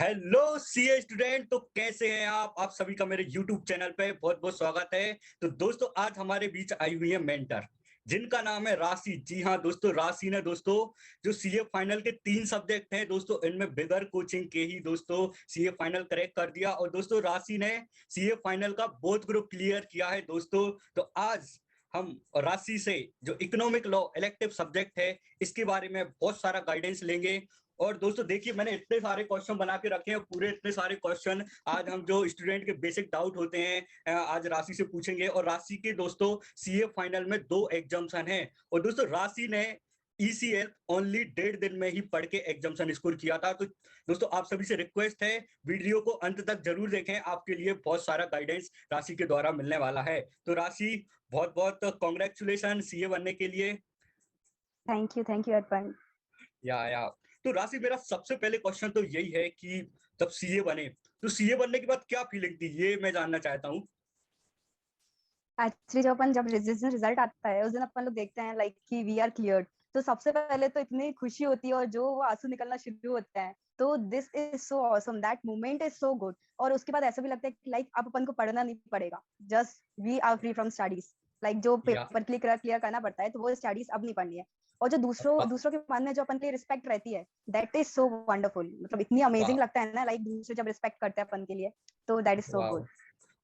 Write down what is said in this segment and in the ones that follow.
Hello CA student. तो कैसे हैं आप सभी का मेरे यूट्यूब चैनल पे बहुत बहुत स्वागत है। तो दोस्तों आज हमारे बीच आई हुई है मेंटर जिनका नाम है राशि। जी हाँ दोस्तों, राशि ने दोस्तों जो सीए फाइनल के 3 सब्जेक्ट हैं दोस्तों, इनमें बिगर कोचिंग के ही दोस्तों सीए फाइनल क्रैक कर दिया। और दोस्तों राशि ने सीए फाइनल का बोथ ग्रुप क्लियर किया है दोस्तों। तो आज हम राशि से जो इकोनॉमिक लॉ इलेक्टिव सब्जेक्ट है इसके बारे में बहुत सारा गाइडेंस लेंगे। और दोस्तों देखिए, मैंने इतने सारे क्वेश्चन बना के रखे हैं, पूरे इतने सारे क्वेश्चन आज हम जो स्टूडेंट के बेसिक डाउट होते हैं आज राशि से पूछेंगे। और राशि के दोस्तों सीए फाइनल में 2 एग्जाम्सन हैं। और दोस्तों राशि ने ईसीएल ओनली 1.5 दिन में ही पढ़ के एग्जाम्सन स्कोर किया था। तो दोस्तों आप सभी से रिक्वेस्ट है, वीडियो को अंत तक जरूर देखें, आपके लिए बहुत सारा गाइडेंस राशि के द्वारा मिलने वाला है। तो राशि बहुत बहुत कॉन्ग्रेचुलेशन सीए बनने के लिए। थैंक यू अर्पण। या तो राशि, मेरा सबसे पहले क्वेश्चन तो यही है कि जब सीए बने तो सीए बनने के बाद क्या फीलिंग थी, ये मैं जानना चाहता हूँ। एक्चुअली जब जिस दिन रिजल्ट आता है उस दिन अपन लोग देखते हैं लाइक कि वी आर क्लियर्ड। तो सबसे पहले तो इतनी खुशी होती है और जो वो आंसू निकलना शुरू होते हैं, तो this is so awesome, that moment is so good. और उसके बाद ऐसा भी लगता है कि लाइक अब अपन को पढ़ना नहीं पड़ेगा, just we are free from studies. Like जो या पेपर क्लियर करना पड़ता है तो वो स्टडीज अब नहीं पढ़नी है। और जो दूसरों वाह दूसरों के मन में जो अपन के लिए रिस्पेक्ट रहती है, दैट इज सो वंडरफुल। मतलब इतनी वाह अमेजिंग लगता है ना, लाइक दूसरे जब रिस्पेक्ट करते हैं अपन के लिए, तो दैट इज सो वाह गुड।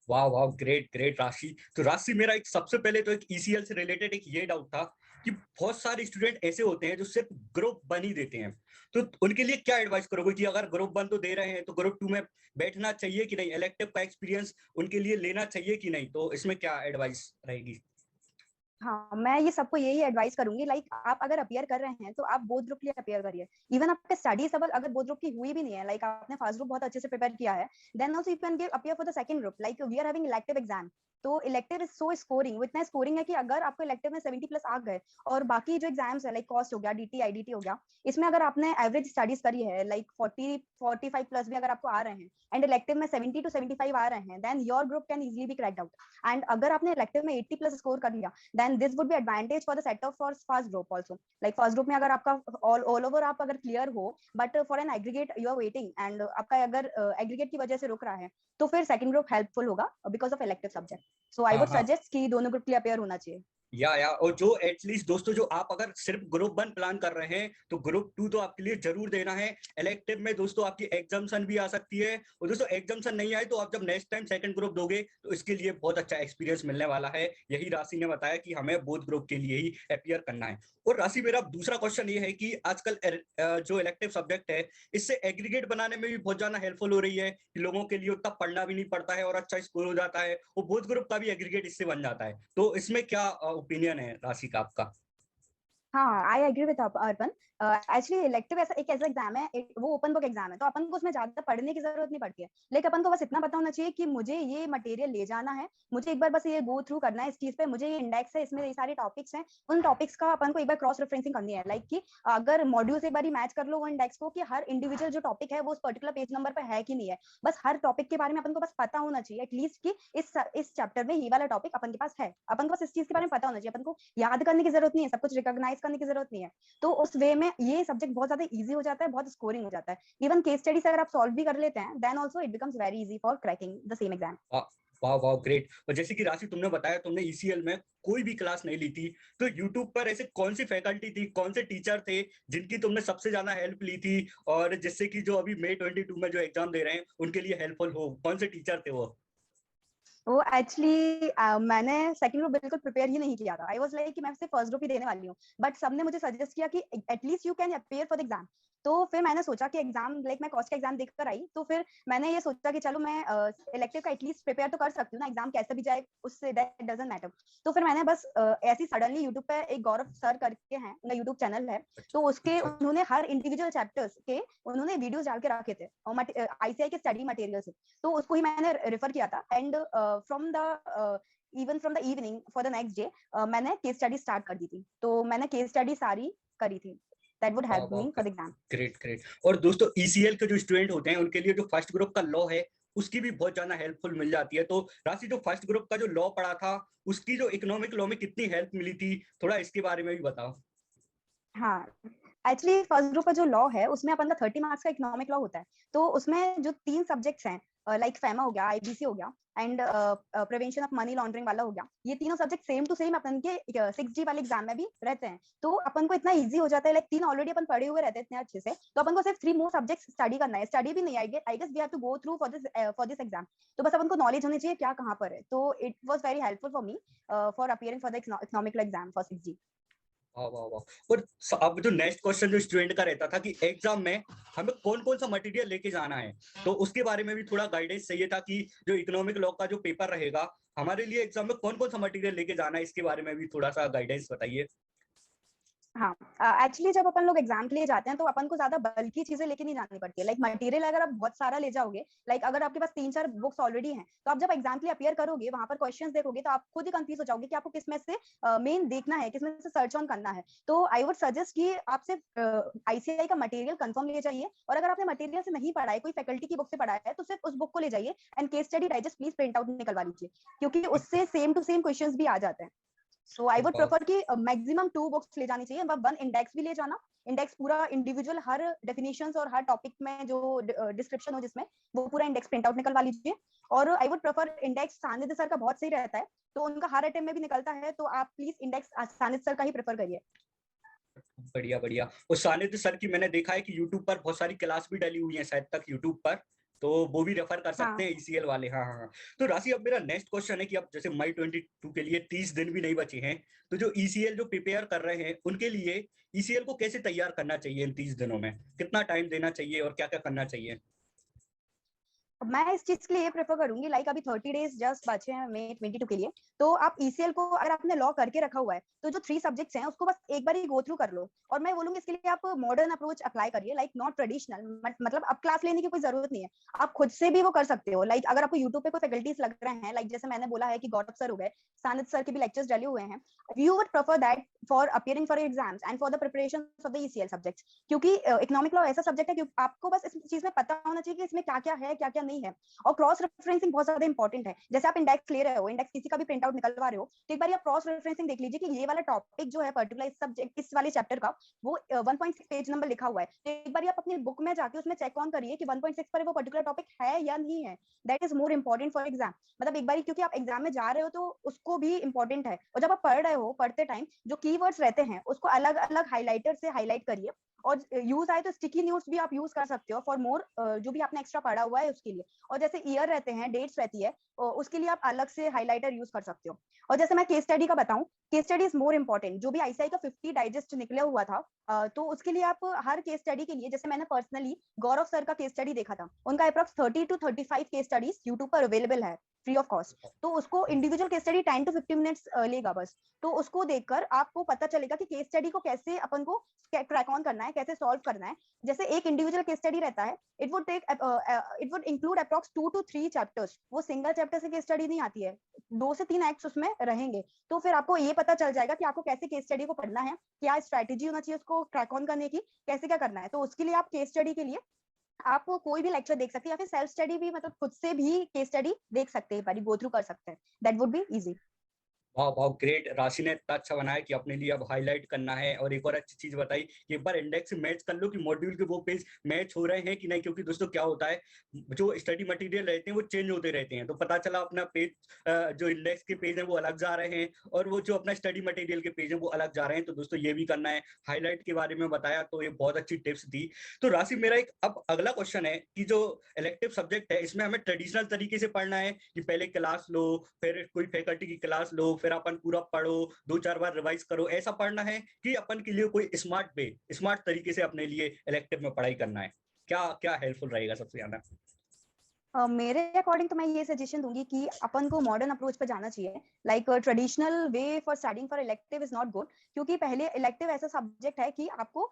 वाह वाह, ग्रेट ग्रेट राशि। तो राशि, मेरा एक सबसे पहले तो एक ईसीएल से रिलेटेड एक ये डाउट था कि बहुत सारे स्टूडेंट ऐसे होते हैं जो सिर्फ ग्रुप वन ही देते हैं। तो उनके लिए क्या एडवाइस करोगे कि अगर ग्रुप वन तो दे रहे हैं तो ग्रुप टू में बैठना चाहिए कि नहीं, इलेक्टिव का एक्सपीरियंस उनके लिए लेना चाहिए कि नहीं, तो इसमें क्या एडवाइस रहेगी। हाँ, मैं ये सबको यही एडवाइस करूंगी, लाइक आप अगर अपियर कर रहे हैं तो आप बोथ ग्रुप के लिए अपियर करिए। इवन आपके स्टडीज अगर बोथ ग्रुप की हुई भी नहीं है, लाइक आपने फर्स्ट ग्रुप बहुत अच्छे से प्रिपेयर किया है, then also you can give appear for the second group. Like we are having elective exam, तो इलेक्टिव इज सो स्कोरिंग, इतना स्कोरिंग है कि अगर आपको इलेक्टिव में 70 प्लस आ गए, और बाकी जो एग्जाम्स है लाइक कॉस्ट हो गया, डीटी आईडीटी हो गया, इसमें अगर आपने एवरेज स्टडीज करी है लाइक 40-45 प्लस भी अगर आपको आ रहे हैं, एंड इलेक्टिव में 70 to 75 आ रहे हैं, then your group can easily be cracked out. And अगर आपने इलेक्टिव में 80 प्लस स्कोर कर लिया, then this would be advantage for the setup for first group also. Like first group में अगर आपका all over आप अगर clear हो, but for an aggregate you are waiting, and आपका अगर aggregate की वजह से रुक रहा है, तो फिर second group helpful होगा because of elective subject. So I हाँ would हाँ, suggest कि दोनों ग्रुप के लिए अपेयर होना चाहिए। और जो एटलीस्ट दोस्तों, जो आप अगर सिर्फ ग्रुप वन प्लान कर रहे हैं तो ग्रुप टू तो आपके लिए जरूर देना है। इलेक्टिव में दोस्तों आपकी एग्जाम्सन भी आ सकती है, और दोस्तों एग्जाम्सन नहीं आए तो आप जब नेक्स्ट टाइम सेकंड ग्रुप दोगे तो इसके लिए बहुत अच्छा एक्सपीरियंस मिलने वाला है। यही राशि ने बताया कि हमें बोथ ग्रुप के लिए ही अपियर करना है। और राशि, मेरा दूसरा क्वेश्चन ये है कि आजकल जो इलेक्टिव सब्जेक्ट है इससे एग्रीगेट बनाने में भी बहुत ज्यादा हेल्पफुल हो रही है कि लोगों के लिए उतना पढ़ना भी नहीं पड़ता है और अच्छा स्कोर हो जाता है, और बोथ ग्रुप का भी एग्रीगेट इससे बन जाता है। तो इसमें क्या ओपिनियन है राशि का आपका। हाँ, I agree with Arpan. Actually elective ऐसा एग्जाम है, वो ओपन बुक एग्जाम है, तो अपन को उसमें ज्यादा पढ़ने की जरूरत नहीं पड़ती है। लेकिन अपन को बस इतना पता होना चाहिए कि मुझे ये मटेरियल ले जाना है, मुझे एक बार बस ये गो थ्रू करना है इस चीज पे, मुझे ये इंडेक्स है, इसमें ये सारे टॉपिक्स हैं, उन टॉपिक्स का अपन को एक बार क्रॉस रेफरेंसिंग करनी है। लाइक कि अगर मॉड्यूल से एक बार मैच कर लो वो इंडेक्स को, कि हर इंडिविजुअल जो टॉपिक है वो उस पर्टिकुलर पेज नंबर पे है कि नहीं है। बस हर टॉपिक के बारे में अपन को बस पता होना चाहिए एटलीस्ट, कि इस चैप्टर में ये वाला टॉपिक अपन के पास है। अपन को बस इस चीज के बारे में पता होना चाहिए, अपन को याद करने की जरूरत नहीं है, सब कुछ रिकॉग्नाइज करने की जरूरत नहीं है। तो उस वे में ये सब्जेक्ट बहुत ज्यादा इजी हो जाता है, बहुत स्कोरिंग हो जाता है। इवन केस स्टडीज अगर आप सॉल्व भी कर लेते हैं, then also it becomes very easy for cracking the same exam. वाह वाह वाह, ग्रेट। और जैसे कि राशि तुमने बताया तुमने ईसीएल में कोई भी क्लास नहीं ली थी, तो यूट्यूब पर ऐसे कौन सी फैकल्टी थी, कौन से टीचर थे जिनकी तुमने सबसे ज्यादा हेल्प ली थी, और जिससे कि जो अभी मई 22 में जो एग्जाम दे रहे हैं उनके लिए हेल्पफुल हो, कौन से टीचर थे वो। वो एक्चुअली मैंने सेकंड ग्रुप बिल्कुल प्रिपेयर ही नहीं किया था। आई वाज लाइक कि मैं सिर्फ फर्स्ट ग्रुप ही देने वाली हूँ, बट सबने मुझे सजेस्ट किया कि at least you can appear for the exam. तो फिर मैंने सोचा कि एग्जाम, लाइक मैं कॉस्ट का एग्जाम देकर आई, तो फिर मैंने ये सोचा कि चलो मैं इलेक्टिव का एटलीस्ट प्रिपेयर तो कर सकती हूँ ना, एग्जाम कैसे भी जाए उससे दैट डजंट मैटर। तो फिर मैंने बस ऐसी सडनली यूट्यूब पे एक गौरव सर करके हैं, उनका यूट्यूब चैनल है, अच्छा तो उसके अच्छा। उन्होंने हर इंडिविजुअल चैप्टर्स के उन्होंने वीडियोस डाल के रखे थे, और आईसीआई के स्टडी मटेरियल से। तो उसको ही मैंने रेफर किया था, and from the even from the evening for the next day मैंने केस स्टडी स्टार्ट कर दी थी, तो मैंने केस स्टडी सारी करी थी। दैट वुड वाह हेल्प वाह, me for the exam. Great great. और दोस्तों ईसीएल के जो स्टूडेंट होते हैं उनके लिए जो फर्स्ट ग्रुप का लॉ है उसकी भी बहुत ज्यादा हेल्पफुल मिल जाती है। तो राशि, जो फर्स्ट ग्रुप का जो लॉ पढ़ा था उसकी जो इकोनॉमिक लॉ में कितनी हेल्प मिली थी, थोड़ा इसके बारे में भी बताओ। हाँ, एक्चुअली फर्स्ट ग्रुप का जो लॉ है उसमें अपन का 30 मार्क्स का इकोनॉमिक लॉ होता है। तो उसमें जो 3 सब्जेक्ट्स हैं, लाइक फेमा हो गया, आईबीसी हो गया and prevention of money laundering वाला हो गया, ये तीनों सब्जेक्ट सेम टू सेम अपन के 6G वाले एग्जाम में भी रहते हैं। तो अपन को इतना इजी हो जाता है, लाइक 3 ऑलरेडी अपन पढ़े हुए रहते हैं इतने अच्छे से, तो अपन को सिर्फ 3 मोर सब्जेक्ट्स स्टडी करना है। स्टडी भी नहीं, I guess we have to go through for this exam. तो बस अपन को नॉलेज होनी चाहिए क्या कहाँ पर है। तो it was very helpful for me for appearing for the economic exam for 6G। वाह वाह वाह। और अब जो नेक्स्ट क्वेश्चन जो स्टूडेंट का रहता था कि एग्जाम में हमें कौन कौन सा मटेरियल लेके जाना है, तो उसके बारे में भी थोड़ा गाइडेंस चाहिए था कि जो इकोनॉमिक लॉ का जो पेपर रहेगा हमारे लिए एग्जाम में कौन कौन सा मटेरियल लेके जाना है, इसके बारे में भी थोड़ा सा गाइडेंस बताइए। हाँ, एक्चुअली जब अपन लोग एग्जाम के लिए जाते हैं तो अपन को ज्यादा बल्कि चीजें लेके नहीं जानी पड़ती है। लाइक मटेरियल अगर आप बहुत सारा ले जाओगे, लाइक अगर आपके पास 3-4 बुक्स ऑलरेडी हैं, तो आप जब एग्जाम के लिए अपियर करोगे, वहां पर क्वेश्चंस देखोगे, तो आप खुद ही कंफ्यूज हो जाओगे कि आपको किस में से मेन देखना है, किस में से सर्च ऑन करना है। तो आई वुड सजेस्ट कि आप सिर्फ आईसीआई का मटेरियल कंफर्म ले जाइए, और अगर आपने मटेरियल से नहीं पढ़ा है, कोई फैकल्टी की बुक से पढ़ा है, तो सिर्फ उस बुक को ले जाइए and case study digest please print out निकलवा लीजिए, क्योंकि उससे सेम टू सेम क्वेश्चंस भी आ जाते हैं। सो आई वुड प्रेफर कि मैक्सिमम 2 बुक्स ले जानी चाहिए, मतलब 1 इंडेक्स भी ले जाना। इंडेक्स पूरा इंडिविजुअल हर डेफिनेशंस और हर टॉपिक में जो डिस्क्रिप्शन हो जिसमें, वो पूरा इंडेक्स प्रिंट आउट निकलवा लीजिए। और आई वुड प्रेफर इंडेक्स सानिध्य सर का बहुत सही रहता है, तो उनका हर अटेम्प्ट में भी निकलता है, तो आप प्लीज इंडेक्स सानिध्य सर का ही प्रेफर करिए। बढ़िया बढ़िया। और सानिध्य सर की मैंने देखा है कि यूट्यूब पर बहुत सारी क्लास भी डली हुई है शायद तक यूट्यूब पर, तो वो भी रेफर कर सकते हाँ हैं ईसीएल वाले। हाँ हाँ हाँ। तो राशि, अब मेरा नेक्स्ट क्वेश्चन है कि अब जैसे मई 22 के लिए 30 दिन भी नहीं बचे हैं, तो जो ईसीएल जो प्रिपेयर कर रहे हैं उनके लिए ईसीएल को कैसे तैयार करना चाहिए इन 30 दिनों में, कितना टाइम देना चाहिए और क्या क्या करना चाहिए? मैं इस चीज के लिए प्रेफर करूंगी, लाइक अभी 30 डेज जस्ट बचे हैं मई 22 के लिए, तो आप ईसीएल को अगर आपने लॉ करके रखा हुआ है, तो जो 3 सब्जेक्ट्स हैं उसको बस एक बार ही गो थ्रू कर लो। और मैं बोलूंगी इसके लिए आप मॉडर्न अप्रोच अप्लाई करिए, लाइक नॉट ट्रेडिशनल, मतलब अब क्लास लेने की कोई जरूरत नहीं है, आप खुद से भी वो कर सकते हो। लाइक अगर आपको यूट्यूब पे कोई फैकल्टीज लग रहे हैं, लाइक जैसे मैंने बोला है कि गौरव सर हो गए, सानिद सर के भी लेक्चर्स डले हुए हैं, you would prefer that for appearing for exams and for the preparation of the ECL subjects, क्योंकि इकोनॉमिक लॉ ऐसा सब्जेक्ट है कि आपको बस इस चीज में पता होना चाहिए कि इसमें क्या क्या है, क्या क्या नहीं है। और क्रॉस रेफरेंसिंग बहुत ज्यादा इंपॉर्टेंट है। जैसे आप इंडेक्स ले रहे हो, इंडेक्स किसी का भी प्रिंट आउट निकलवा रहे हो, तो एक बार आप क्रॉस रेफरेंसिंग देख लीजिए कि ये वाला टॉपिक जो है पर्टिकुलर इस सब्जेक्ट इस वाले चैप्टर का, वो 1.6 पेज नंबर लिखा हुआ है, तो एक बार आप अपनी बुक में जाके उसमें चेक ऑन करिए कि 1.6 पर वो पर्टिकुलर टॉपिक है या नहीं है। That is more important for exam. मतलब एक बार, क्योंकि आप एग्जाम में जा रहे हो तो उसको भी इंपॉर्टेंट है, और जब आप पढ़ रहे हो पढ़ते टाइम जो कीवर्ड्स रहते हैं उसको अलग अलग हाईलाइटर से हाईलाइट करिए। और यूज आए तो स्टिकी नोट्स भी आप यूज कर सकते हो फॉर मोर, जो भी आपने एक्स्ट्रा पढ़ा हुआ है उसके लिए। और जैसे ईयर रहते हैं, डेट्स रहती है, उसके लिए आप अलग से हाइलाइटर यूज कर सकते हो। और जैसे मैं केस स्टडी का बताऊं, case study is more important. जो भी आईसीआई का 50 डाइजेस्ट निकला हुआ था, तो उसके लिए आप हर केस स्टडी के लिए, जैसे मैंने पर्सनली गौरव सर का केस स्टडी देखा था, उनका approx 30 to 35 case studies YouTube पर अवेलेबल है फ्री ऑफ कॉस्ट। तो उसको individual case study 10 to 15 minutes लेगा बस। तो उसको देखकर आपको पता चलेगा कि केस स्टडी को कैसे अपन को क्रैक ऑन करना है, कैसे सॉल्व करना है। जैसे एक इंडिविजुअल केस स्टडी रहता है, it would include approx 2 to 3 chapters. वो सिंगल चैप्टर से केस स्टडी नहीं आती है, 2 से 3 एक्ट्स उसमें रहेंगे। तो फिर आपको ये पता चल जाएगा कि आपको कैसे केस स्टडी को पढ़ना है, क्या स्ट्रैटेजी होना चाहिए उसको क्रैक ऑन करने की, कैसे क्या करना है। तो उसके लिए आप केस स्टडी के लिए आप कोई भी लेक्चर देख सकते हैं, या फिर सेल्फ स्टडी भी, मतलब खुद से भी केस स्टडी देख सकते हैं, गो थ्रू कर सकते हैं। That would be easy. वाह वाह ग्रेट। राशि ने इतना अच्छा बनाया कि अपने लिए अब हाईलाइट करना है, और एक और अच्छी चीज बताई कि एक बार इंडेक्स से मैच कर लो कि मॉड्यूल के वो पेज मैच हो रहे हैं कि नहीं, क्योंकि दोस्तों क्या होता है, जो स्टडी मटेरियल रहते हैं वो चेंज होते रहते हैं, तो पता चला अपना पेज जो इंडेक्स के पेज है वो अलग जा रहे हैं और वो जो अपना स्टडी मटेरियल के पेज है वो अलग जा रहे हैं। तो दोस्तों ये भी करना है। हाईलाइट के बारे में बताया तो ये बहुत अच्छी टिप्स दी। तो राशि, मेरा एक अब अगला क्वेश्चन है कि जो इलेक्टिव सब्जेक्ट है इसमें हमें ट्रेडिशनल तरीके से पढ़ना है कि पहले क्लास लो, फिर कोई फैकल्टी की क्लास लो, फिर अपन पूरा पढ़ो, 2-4 बार रिवाइज करो, ऐसा पढ़ना है कि अपन के लिए कोई स्मार्ट तरीके से अपने लिए इलेक्टिव में पढ़ाई करना है? क्या क्या हेल्पफुल रहेगा सबसे ज्यादा? मेरे अकॉर्डिंग तो मैं ये सजेशन दूंगी कि अपन को मॉडर्न अप्रोच पे जाना चाहिए। Like traditional way for studying for elective is not good, क्योंकि पहले इलेक्टिव ऐसा सब्जेक्ट है कि आपको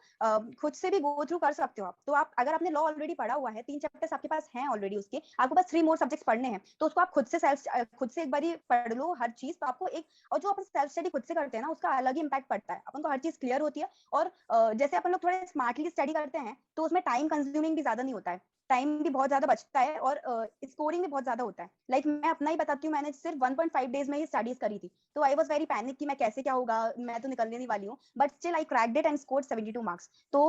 खुद से भी गो थ्रू कर सकते हो आप। तो आप अगर आपने लॉ ऑलरेडी पढ़ा हुआ है, 3 चैप्टर्स आपके पास हैं ऑलरेडी, उसके आपको बस 3 मोर सब्जेक्ट्स पढ़ने हैं, तो उसको आप खुद से एक बार पढ़ लो हर चीज, तो आपको एक, और जो अपन सेल्फ स्टडी खुद से करते हैं ना, उसका अलग ही इंपैक्ट पड़ता है, अपन को हर चीज क्लियर होती है। और जैसे अपन लोग थोड़े स्मार्टली स्टडी करते हैं तो उसमें टाइम कंज्यूमिंग भी ज्यादा नहीं होता है। टाइम भी बहुत ज्यादा बचता है और स्कोरिंग भी बहुत ज्यादा होता है। लाइक मैं अपना ही बताती हूँ, मैंने सिर्फ 1.5 डेज में ही स्टडीज करी थी, तो आई वाज वेरी पैनिक कि मैं कैसे क्या होगा, मैं तो निकलने नहीं वाली हूँ, but still I cracked it and scored 72 marks. तो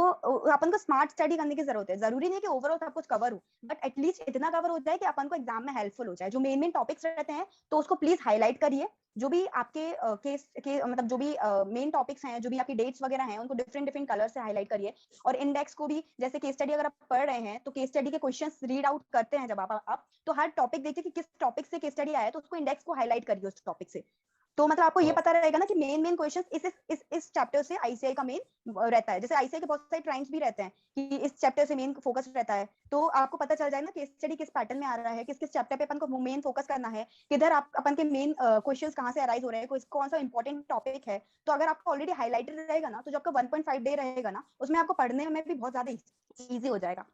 अपन को स्मार्ट स्टडी करने की जरूरत है, जरूरी नहीं कि ओवरऑल सब कुछ कवर हो, बट एटलीस्ट इतना कवर हो जाए कि अपन को एग्जाम में हेल्पफुल हो जाए। जो मेन मेन टॉपिक्स रहते हैं तो उसको प्लीज हाईलाइट करिए, जो भी आपके केस के मतलब जो भी मेन टॉपिक्स हैं, जो भी आपकी डेट्स वगैरह हैं, उनको डिफरेंट डिफरेंट कलर से हाईलाइट करिए। और इंडेक्स को भी, जैसे केस स्टडी अगर आप पढ़ रहे हैं तो केस स्टडी के क्वेश्चंस रीड आउट करते हैं जब आप तो हर टॉपिक देखिए कि किस टॉपिक से केस स्टडी आया है, तो उसको इंडेक्स को हाईलाइट करिए उस टॉपिक से। तो मतलब आपको ये पता रहेगा ना कि मेन मेन क्वेश्चंस इस चैप्टर से आईसीआई का मेन रहता है। जैसे आईसीआई के बहुत सारे ट्राइम्स भी रहते हैं कि इस चैप्टर से मेन फोकस रहता है, तो आपको पता चल जाएगा ना केस स्टडी किस पैटर्न में आ रहा है, किस किस चैप्टर पे अपन को मेन फोकस करना है, किधर आप अपन के मेन क्वेश्चंस कहाँ से अराइज हो रहे हैं, कौन सा इंपॉर्टेंट टॉपिक है। तो अगर आपको ऑलरेडी हाईलाइटेड रहेगा ना, तो जो आपका 1.5 डे रहेगा ना, उसमें आपको पढ़ने में भी बहुत ज्यादा इजी हो जाएगा।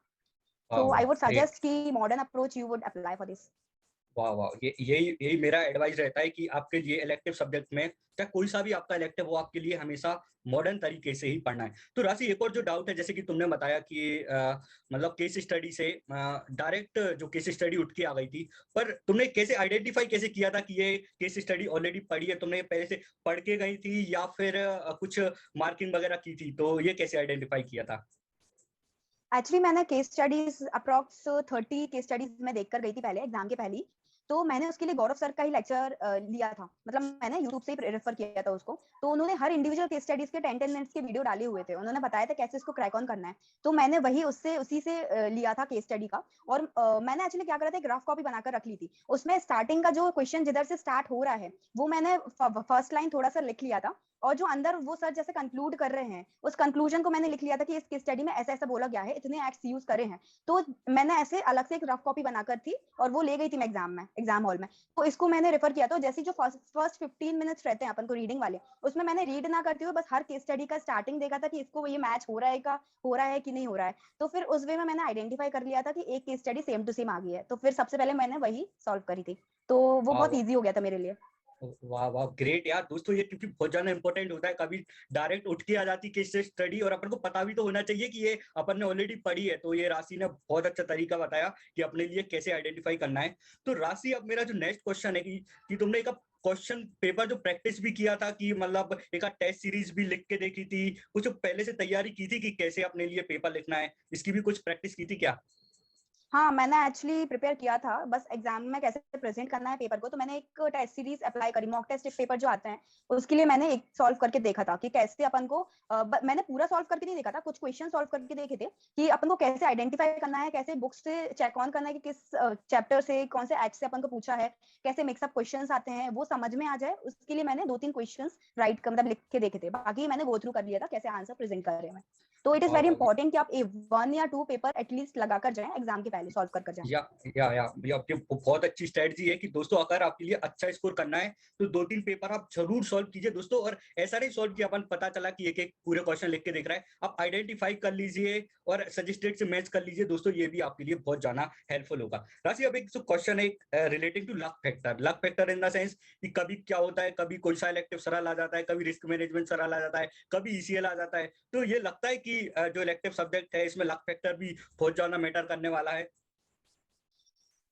वाह सो वाह आई वुड ग्रेट। सजेस्ट कि modern approach you would apply for this. वाह वाह, ये यही यही मेरा एडवाइस रहता है कि आपके ये इलेक्टिव सब्जेक्ट में, चाहे कोई सा भी आपका इलेक्टिव हो, आपके लिए हमेशा मॉडर्न तरीके से ही पढ़ना है। तो राशि, एक और जो डाउट है, जैसे कि तुमने बताया कि मतलब केस स्टडी से डायरेक्ट जो केस स्टडी उठ के आ गई थी, पर तुमने कैसे आइडेंटिफाई कैसे किया था कि ये केस स्टडी ऑलरेडी पढ़ी है? तुमने पहले से पढ़ के गई थी या फिर कुछ मार्किंग वगैरह की थी? तो ये कैसे आइडेंटिफाई किया था? एक्चुअली मैंने case studies approx 30 case studies में देखकर गई थी पहले एग्जाम के पहले ही। तो मैंने उसके लिए गौरव सर का ही लेक्चर लिया था, मतलब मैंने यूट्यूब से ही रेफर किया था उसको। तो उन्होंने हर इंडिविजुअल केस स्टडीज के 10-10 मिनट्स के वीडियो डाले हुए थे, उन्होंने बताया था कैसे इसको क्रैक ऑन करना है। तो मैंने वही उससे उसी से लिया था केस स्टडी का। और मैंने एक्चुअली क्या करा था, एक रफ कॉपी बनाकर रख ली थी, उसमें स्टार्टिंग का जो क्वेश्चन जिधर से स्टार्ट हो रहा है वो मैंने फर्स्ट लाइन थोड़ा सा लिख लिया था, और जो अंदर वो सर जैसे कंक्लूड कर रहे हैं उस कंक्लूजन को मैंने लिख लिया था कि इस केस स्टडी में ऐसा ऐसा बोला गया है, इतने एक्ट्स यूज करे हैं। तो मैंने ऐसे अलग से एक रफ कॉपी बनाकर थी और वो ले गई थी मैं एग्जाम हॉल में। तो इसको मैंने रेफर किया था। जैसे जो फर्स्ट 15 मिनट्स रहते हैं अपन को रीडिंग वाले, उसमें मैंने रीड ना करते हुए बस हर केस स्टडी का स्टार्टिंग देखा था कि इसको ये मैच हो रहा है कि नहीं हो रहा है। तो फिर उस वे में मैंने आइडेंटिफाई कर लिया था कि एक case study same to same आ गई है, तो फिर सबसे पहले मैंने वही सॉल्व करी थी। तो वो बहुत ईजी हो गया था मेरे लिए। वाह वाह ग्रेट यार दोस्तों, ये क्योंकि बहुत ज्यादा इंपॉर्टेंट होता है। कभी डायरेक्ट उठ के आ जाती केस स्टडी और अपन को पता भी तो होना चाहिए कि ये अपन ने ऑलरेडी पढ़ी है। तो ये राशि ने बहुत अच्छा तरीका बताया कि अपने लिए कैसे आइडेंटिफाई करना है। तो राशि, अब मेरा जो नेक्स्ट क्वेश्चन है कि तुमने एक क्वेश्चन पेपर जो प्रैक्टिस भी किया था, कि मतलब एक टेस्ट सीरीज भी लिख के देखी थी, कुछ पहले से तैयारी की थी कि कैसे अपने लिए पेपर लिखना है, इसकी भी कुछ प्रैक्टिस की थी क्या? हाँ, मैंने एक्चुअली प्रिपेयर किया था, बस एग्जाम में कैसे प्रेजेंट करना है पेपर को। तो मैंने एक टेस्ट सीरीज अप्लाई करी, मॉक टेस्ट पेपर जो आते हैं उसके लिए मैंने एक सॉल्व करके देखा था कि कैसे अपन को मैंने पूरा सॉल्व करके नहीं देखा था, कुछ क्वेश्चन सॉल्व करके देखे थे कि अपन को कैसे आइडेंटिफाई करना है, कैसे बुक्स से चेक ऑन करना है कि किस चैप्टर से कौन से एक्ट से अपन को पूछा है, कैसे मिक्सअप क्वेश्चन आते हैं वो समझ में आ जाए। उसके लिए मैंने 2-3 क्वेश्चन राइट मतलब लिख के देखे थे, बाकी मैंने गो थ्रू कर लिया था कैसे आंसर प्रेजेंट कर रहे हैं। तो इट इज वेरी इंपॉर्टेंट कि आप 1 या 2 पेपर एटलीस्ट लगाकर जाएं, एग्जाम के पहले सॉल्व कर जाएं। ये आपकी बहुत अच्छी स्ट्रेटजी है कि दोस्तों, अगर आपके लिए अच्छा स्कोर करना है तो 2-3 पेपर आप जरूर सॉल्व कीजिए दोस्तों। और ऐसा नहीं सॉल्व किया अपन पता चला कि एक एक पूरे क्वेश्चन लिख के देख रहा है, आप आइडेंटिफाई कर लीजिए और सजेस्टेड से मैच कर लीजिए दोस्तों, ये भी आपके लिए बहुत ज्यादा हेल्पफुल होगा। राशि, अब एक जो क्वेश्चन है relating to luck factor in the sense कि कभी क्या होता है, कभी कोई सा इलेक्टिव सरल आ जाता है, कभी रिस्क मैनेजमेंट सरल आ जाता है, कभी ईसीएल आ जाता है। तो ये लगता है कि जो इलेक्टिव सब्जेक्ट है इसमें लक फैक्टर भी बहुत ज्यादा मैटर करने वाला है?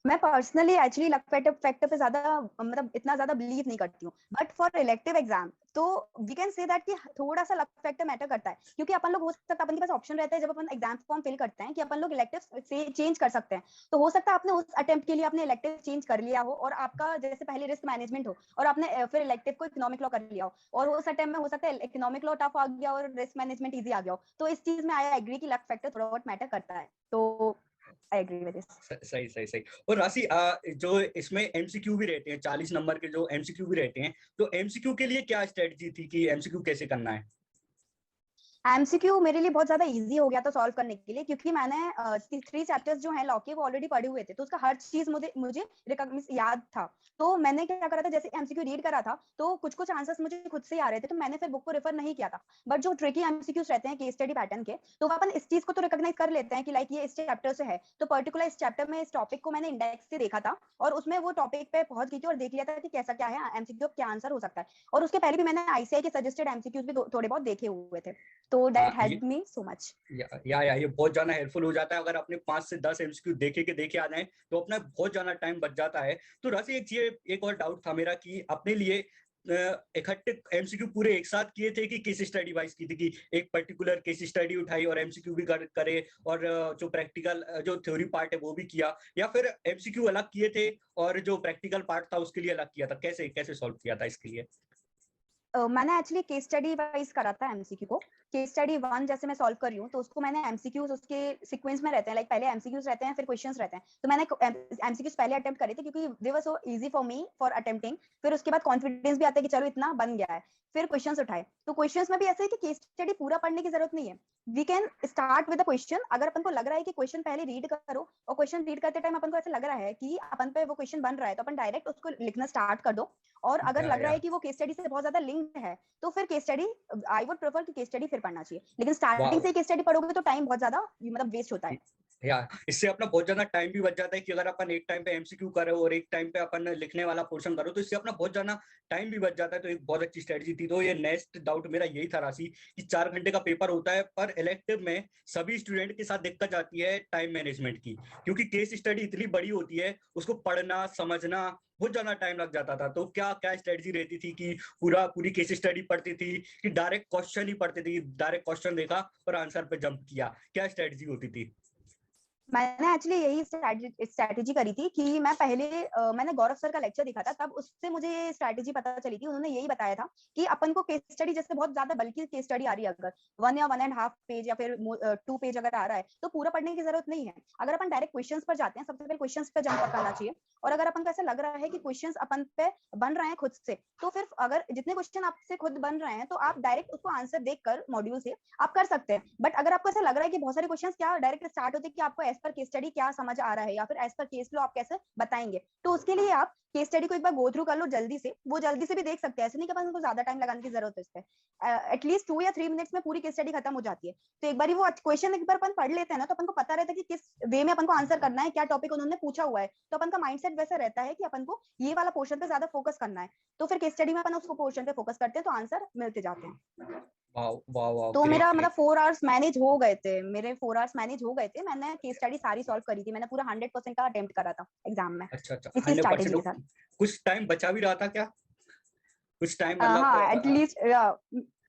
मैं पर्सनली एक्चुअली लक फैक्टर पे ज्यादा मतलब इतना ज्यादा बिलीव नहीं करती हूँ, बट फॉर इलेक्टिव एग्जाम तो वी कैन से दैट कि थोड़ा सा लक फैक्टर मैटर करता है, क्योंकि अपन लोग हो सकता है अपन के पास ऑप्शन रहता है जब अपन एग्जाम फॉर्म फिल करते हैं कि अपन लोग इलेक्टिव से चेंज कर सकते हैं। तो हो सकता है आपने उस अटेम्प्ट के लिए आपने इलेक्टिव चेंज कर लिया हो और आपका जैसे पहले रिस्क मैनेजमेंट हो और आपने फिर इलेक्टिव को इकोनॉमिक लॉ कर लिया हो, और उस अटेम्प्ट में हो सकता है इकोनॉमिक लॉ टफ आ गया और रिस्क मैनेजमेंट इजी आ गया हो। तो इस चीज में आई एग्री कि लक फैक्टर थोड़ा बहुत मैटर करता है। तो आई एग्री विद दिस। सही सही सही। और राशि, जो इसमें एमसीक्यू भी रहते हैं, 40 नंबर के जो एमसीक्यू भी रहते हैं, तो एमसीक्यू के लिए क्या स्ट्रेटजी थी कि एमसीक्यू कैसे करना है? एमसीक्यू मेरे लिए बहुत ज्यादा इजी हो गया था सॉल्व करने के लिए, क्योंकि मैंने 3 चैप्टर्स जो हैं लॉ के वो ऑलरेडी पढ़े हुए थे, तो उसका हर चीज मुझे याद था। तो मैंने क्या करा था, जैसे एमसीक्यू रीड करा था तो कुछ कुछ आंसर्स मुझे खुद से ही आ रहे थे, तो मैंने फिर बुक को रेफर नहीं किया था। बट जो ट्रिकी एमसीक्यूज रहते हैं केस स्टडी पैटर्न के, तो अपन इस चीज को तो रिकॉग्नाइज कर लेते हैं कि लाइक ये इस चैप्टर से है, तो पर्टिकुलर इस चैप्टर में इस टॉपिक को मैंने इंडेक्स से देखा था और उसमें वो टॉपिक पे पहुंच गई थी और देख लिया था कि कैसा क्या है एमसीक्यू, क्या आंसर हो सकता है। और उसके पहले भी मैंने आईसीआई के सजेस्टेड एमसीक्यूज भी थोड़े बहुत देखे हुए थे। तो दैट ये हेल्प मी सो मच। ये बहुत ज्यादा हेल्पफुल हो जाता है। अगर अपने 5 से 10 एमसीक्यू देखे आ जाए तो अपना बहुत ज्यादा टाइम बच जाता है। तो राशि एक और डाउट था मेरा कि अपने लिए इकट्ठे एमसीक्यू पूरे एक साथ किए थे कि केस स्टडी वाइज की थी, कि एक पर्टिकुलर केस स्टडी उठाई और एमसीक्यू भी करे और जो प्रैक्टिकल जो थ्योरी पार्ट है वो भी किया, या फिर एमसीक्यू अलग किए थे और जो प्रैक्टिकल पार्ट था उसके लिए अलग किया था? कैसे कैसे सॉल्व किया था इसके लिए? मैंने एक्चुअली केस स्टडी वाइज करा था एमसीक्यू को। केस स्टडी 1 जैसे मैं सॉल्व कर रही हूँ तो उसको मैंने एमसीक्यूज उसके सीक्वेंस में रहते हैं, लाइक पहले एमसीक्यूज रहते हैं फिर क्वेश्चंस रहते हैं, तो मैंने एमसीक्यूज पहले अटेम्प्ट करे थे क्योंकि they were so easy for me for attempting. फिर उसके बाद कॉन्फिडेंस भी आता है कि चलो इतना बन गया है, फिर क्वेश्चंस उठाए। तो क्वेश्चंस में भी ऐसे है कि केस स्टडी पूरा पढ़ने की जरूरत नहीं है, we can start with the question. अगर अपन को लग रहा है कि क्वेश्चन पहले रीड करो और क्वेश्चन रीड करते टाइम अपन को ऐसा लग रहा है कि अपन पे वो क्वेश्चन बन रहा है, तो अपन डायरेक्ट उसको लिखना स्टार्ट कर दो। और अगर लग रहा या है कि वो केस स्टडी से बहुत ज्यादा लिंक्ड है तो फिर case study, I would prefer कि केस स्टडी फिर पढ़ना चाहिए, लेकिन स्टार्टिंग वाह, से केस स्टडी पढ़ोगे तो टाइम बहुत ज्यादा मतलब वेस्ट होता है। या इससे अपना बहुत ज्यादा टाइम भी बच जाता है कि अगर अपन एक टाइम पे एमसीक्यू करो और एक टाइम पे अपन लिखने वाला पोर्शन करो तो इससे अपना बहुत ज्यादा टाइम भी बच जाता है। तो एक बहुत अच्छी स्ट्रेटजी थी। तो ये नेक्स्ट डाउट मेरा यही था राशि कि 4 घंटे का पेपर होता है पर इलेक्टिव में सभी स्टूडेंट के साथ दिक्कत आती है टाइम मैनेजमेंट की, क्योंकि केस स्टडी इतनी बड़ी होती है उसको पढ़ना समझना बहुत ज्यादा टाइम लग जाता था। तो क्या क्या स्ट्रेटजी रहती थी कि पूरी केस स्टडी पढ़ती थी कि डायरेक्ट क्वेश्चन ही पढ़ती थी, डायरेक्ट क्वेश्चन देखा और आंसर पे जंप किया? क्या स्ट्रेटजी होती थी? मैंने एक्चुअली यही स्ट्रैटेजी करी थी कि मैं पहले मैंने गौरव सर का लेक्चर देखा था, तब उससे मुझे ये स्ट्रैटेजी पता चली थी। उन्होंने यही बताया था कि अपन को केस स्टडी जैसे बहुत ज्यादा बल्कि केस स्टडी आ रही है, अगर 1 या 1.5 पेज या फिर 2 पेज अगर आ रहा है तो पूरा पढ़ने की जरूरत नहीं है। अगर अपन डायरेक्ट क्वेश्चंस पर जाते हैं, सबसे पहले क्वेश्चंस पे जंप करना चाहिए। और अगर अपन को ऐसा लग रहा है कि क्वेश्चंस अपन पे बन रहे हैं खुद से, तो फिर अगर जितने क्वेश्चन आपसे खुद बन रहे हैं तो आप डायरेक्ट उसको आंसर देखकर मॉड्यूल से आप कर सकते हैं। बट अगर आपको ऐसा लग रहा है कि बहुत सारे क्वेश्चंस क्या डायरेक्ट स्टार्ट होते हैं कि आपको एज पर केस स्टडी क्या समझ आ रहा है या फिर एज पर केस लो आप कैसे बताएंगे, तो उसके लिए आप केस स्टडी को एक बार गो थ्रू कर लो जल्दी से। वो जल्दी से भी देख सकते हैं, ऐसे नहीं कि अपन को ज्यादा टाइम लगाने की जरूरत है इस पे। एटलीस्ट 2 या 3 मिनट्स में पूरी केस स्टडी खत्म हो जाती है। तो एक बार वो क्वेश्चन एक बार अपन पढ़ लेते हैं ना, तो अपन को पता रहता है कि किस वे में अपन को आंसर करना है, क्या टॉपिक उन्होंने पूछा हुआ है, तो अपन का माइंडसेट वैसा रहता है कि अपन को ये वाला पोर्शन पे ज्यादा फोकस करना है। तो फिर केस स्टडी में अपन उसको पोर्शन पे फोकस करते हैं तो आंसर मिलते जाते हैं। वाह वाह वाह, तो ग्रेट मेरा मतलब ग्रेट। 4 आवर्स मैनेज हो गए थे, मेरे 4 आवर्स मैनेज हो गए थे। मैंने केस स्टडी सारी सॉल्व करी थी, मैंने पूरा 100% का अटेम्प्ट करा था एग्जाम में अच्छा अच्छा, इसी 100%। स्ट्रैटेजी के साथ। कुछ टाइम बचा भी रहा था क्या? कुछ टाइम हाँ, मतलब एटलीस्ट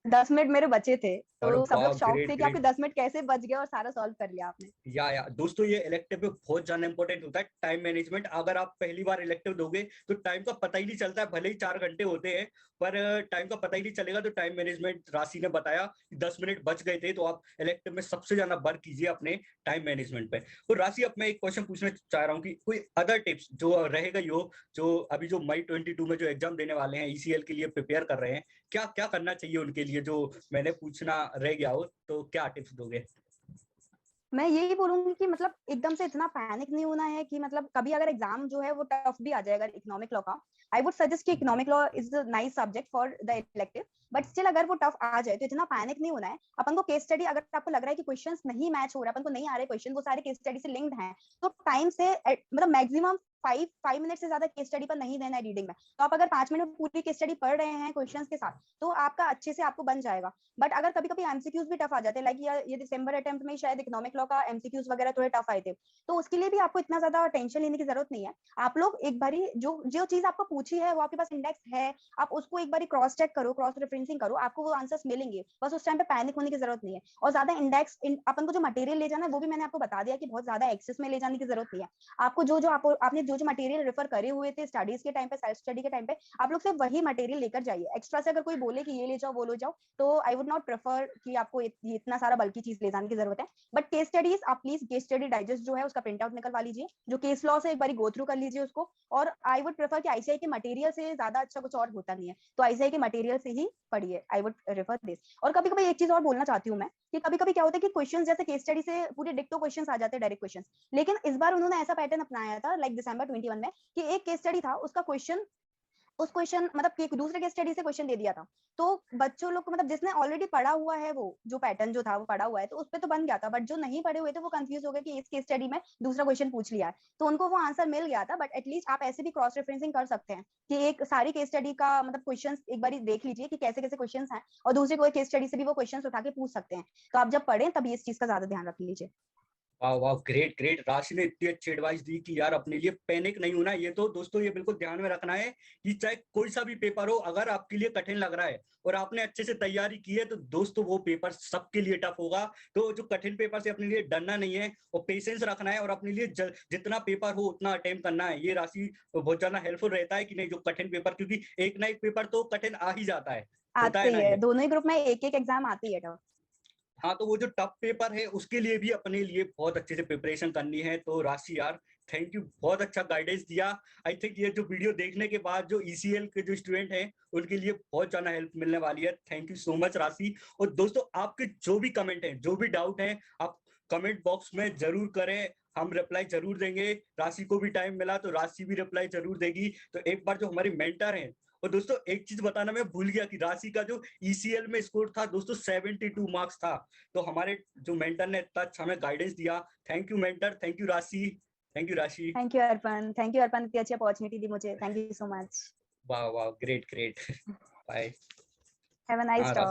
10 मिनट मेरे बचे थे, अरे तो सब वाह, लोग शॉक ग्रेट थे कि आपके ग्रेट। 10 मिनट कैसे बच गए और सारा सॉल्व कर लिया आपने। या दोस्तों, ये इलेक्टिव पे बहुत ज्यादा इंपॉर्टेंट होता है टाइम मैनेजमेंट। अगर आप पहली बार इलेक्टिव दोगे तो टाइम का पता ही नहीं चलता है, भले ही 4 घंटे होते हैं पर टाइम का पता ही नहीं चलेगा। तो टाइम मैनेजमेंट राशि ने बताया कि 10 मिनट बच गए थे, तो आप इलेक्टिव में सबसे ज्यादा वर्क कीजिए अपने टाइम मैनेजमेंट पे। तो राशि, अब मैं एक क्वेश्चन पूछना चाह रहा हूँ कि कोई अदर टिप्स जो रहेगा यो जो अभी जो मई 22 में जो एग्जाम देने वाले हैं, ईसीएल के लिए प्रिपेयर कर रहे हैं, क्या क्या करना चाहिए उनके लिए जो मैंने पूछना रह गया हो, तो क्या टिप्स दोगे? मैं यही बोलूंगी कि मतलब एकदम से इतना पैनिक नहीं होना है कि मतलब कभी अगर एग्जाम जो है वो टफ भी आ जाएगा इकोनॉमिक लॉ का। आई वुड सजेस्ट कि economic law is a nice subject for the elective, but still अगर वो टफ आ जाए तो इतना पैनिक नहीं होना है। अपन को केस स्टडी, अगर आपको लग रहा है कि क्वेश्चंस नहीं मैच हो रहा है, अपन को नहीं आ रहे क्वेश्चन, वो सारे केस स्टडी से लिंक्ड हैं, तो टाइम से मतलब मैक्सिमम 5 मिनट से ज्यादा केस स्टडी पर नहीं देना है रीडिंग में। तो आप अगर 5 मिनट पूरी केस स्टडी पढ़ रहे हैं क्वेश्चंस के साथ तो आपका अच्छे से आपको बन जाएगा। बट अगर कभी कभी एमसीक्यूज भी टफ आ जाते हैं, लाइक ये दिसंबर अटेम्प्ट में शायद इकोनॉमिक लॉ का एमसीक्यूज वगैरह थोड़े टफ आए थे, तो उसके लिए भी आपको इतना ज्यादा टेंशन लेने की जरूरत नहीं है। आप लोग एक बारी जो जो चीज आपको पूछी है वो आपके पास इंडेक्स है, आप उसको एक बारी क्रॉस चेक करो, क्रॉस रेफरेंसिंग करो, आपको वो आंसर्स मिलेंगे। बस उस टाइम पे पैनिक होने की जरूरत नहीं है। और ज्यादा इंडेक्स अपन को जो मटेरियल ले जाना है वो भी मैंने आपको बता दिया कि बहुत ज्यादा एक्सेस में ले जाने की जरूरत नहीं है। आपको आपने जो मटेरियल रेफर करे हुए थे स्टडीज के टाइम पे, सेल्फ स्टडी के टाइम पे, आप लोग सिर्फ वही मटेरियल लेकर जाइए। एक्स्ट्रा से अगर कोई बोले कि ये ले जाओ वो ले जाओ, तो आई वुड नॉट प्रेफर कि आपको इतना सारा बल्कि चीज ले जाने की जरूरत है। बट केस स्टडीज आप प्लीज केस स्टडी डाइजेस्ट जो है उसका प्रिंट आउट निकलवा लीजिए, जो केस लॉ से एक बार गो थ्रू कर लीजिए उसको। और आई वुड प्रेफर कि आईसीआई के मटेरियल से ज्यादा अच्छा कुछ और होता नहीं है, तो आईसीआई के मटेरियल से ही पढ़िए। I would refer this. और कभी कभी एक चीज और बोलना चाहती हूँ मैं कि कभी कभी क्या होता है कि क्वेश्चन जैसे केस स्टडी से पूरे डिक्टो क्वेश्चन आ जाते हैं, डायरेक्ट क्वेश्चन, लेकिन इस बार उन्होंने ऐसा पैटर्न अपनाया था लाइक दिसंबर 21 में कि एक केस स्टडी था, उसका क्वेश्चन उस क्वेश्चन मतलब कि दूसरे केस स्टडी से क्वेश्चन दे दिया था, तो बच्चों लोग को मतलब जिसने ऑलरेडी पढ़ा हुआ है वो जो पैटर्न जो था वो पढ़ा हुआ है तो उस पे तो बन गया था, बट जो नहीं पढ़े हुए थे वो कंफ्यूज हो गए कि इस केस स्टडी में दूसरा क्वेश्चन पूछ लिया है, तो उनको वो आंसर मिल गया था। बट एटलीस्ट आप ऐसे भी क्रॉस रेफरेंसिंग कर सकते हैं कि एक सारी केस स्टडी का मतलब क्वेश्चन एक बार देख लीजिए कि कैसे कैसे क्वेश्चन हैं, और दूसरी कोई केस स्टडी से भी वो क्वेश्चन उठा के पूछ सकते हैं। तो आप जब पढ़ें तब इस चीज का ज्यादा ध्यान रख लीजिए। वाह वाह, ग्रेट ग्रेट। राशि ने इतनी अच्छी एडवाइस दी कि यार अपने लिए पैनिक नहीं होना। ये तो दोस्तों ये बिल्कुल ध्यान में रखना है कि चाहे कोई सा भी पेपर हो, अगर आपके लिए कठिन लग रहा है और आपने अच्छे से तैयारी की है तो दोस्तों वो पेपर सबके लिए टफ होगा। तो जो कठिन पेपर से अपने लिए डरना नहीं है और पेशेंस रखना है और अपने लिए जितना पेपर हो उतना अटेम्प्ट करना है। ये राशि बहुत ज्यादा हेल्पफुल रहता है कि नहीं, जो कठिन पेपर, क्योंकि एक ना एक पेपर तो कठिन आ ही जाता है, होता आते है ही ना है, ये। दोनों ही ग्रुप में एक एक एग्जाम आती है टफ। हाँ, तो वो जो टफ पेपर है उसके लिए भी अपने लिए बहुत अच्छे से प्रिपरेशन करनी है। तो राशि यार, थैंक यू, बहुत अच्छा गाइडेंस दिया। आई थिंक ये जो वीडियो देखने के बाद जो ईसीएल के जो स्टूडेंट हैं उनके लिए बहुत ज्यादा हेल्प मिलने वाली है। थैंक यू सो मच राशि। और दोस्तों आपके जो भी कमेंट हैं, जो भी डाउट हैं, आप कमेंट बॉक्स में जरूर करें, हम रिप्लाई जरूर देंगे। राशि को भी टाइम मिला तो राशि भी रिप्लाई जरूर देगी। तो एक बार जो हमारे मेंटर हैं, और दोस्तों एक चीज बताना मैं भूल गया कि राशि का जो ईसीएल में स्कोर था दोस्तों 72 मार्क्स था। तो हमारे जो मेंटर ने इतना अच्छा हमें गाइडेंस दिया। Thank you mentor, thank you Rashi, thank you Rashi. Thank you Arpan, thank you Arpan, इतनी अच्छी अपॉर्चुनिटी दी मुझे, थैंक यू सो मच। वाह वाह, great great. Bye. Have a nice हाँ टॉक।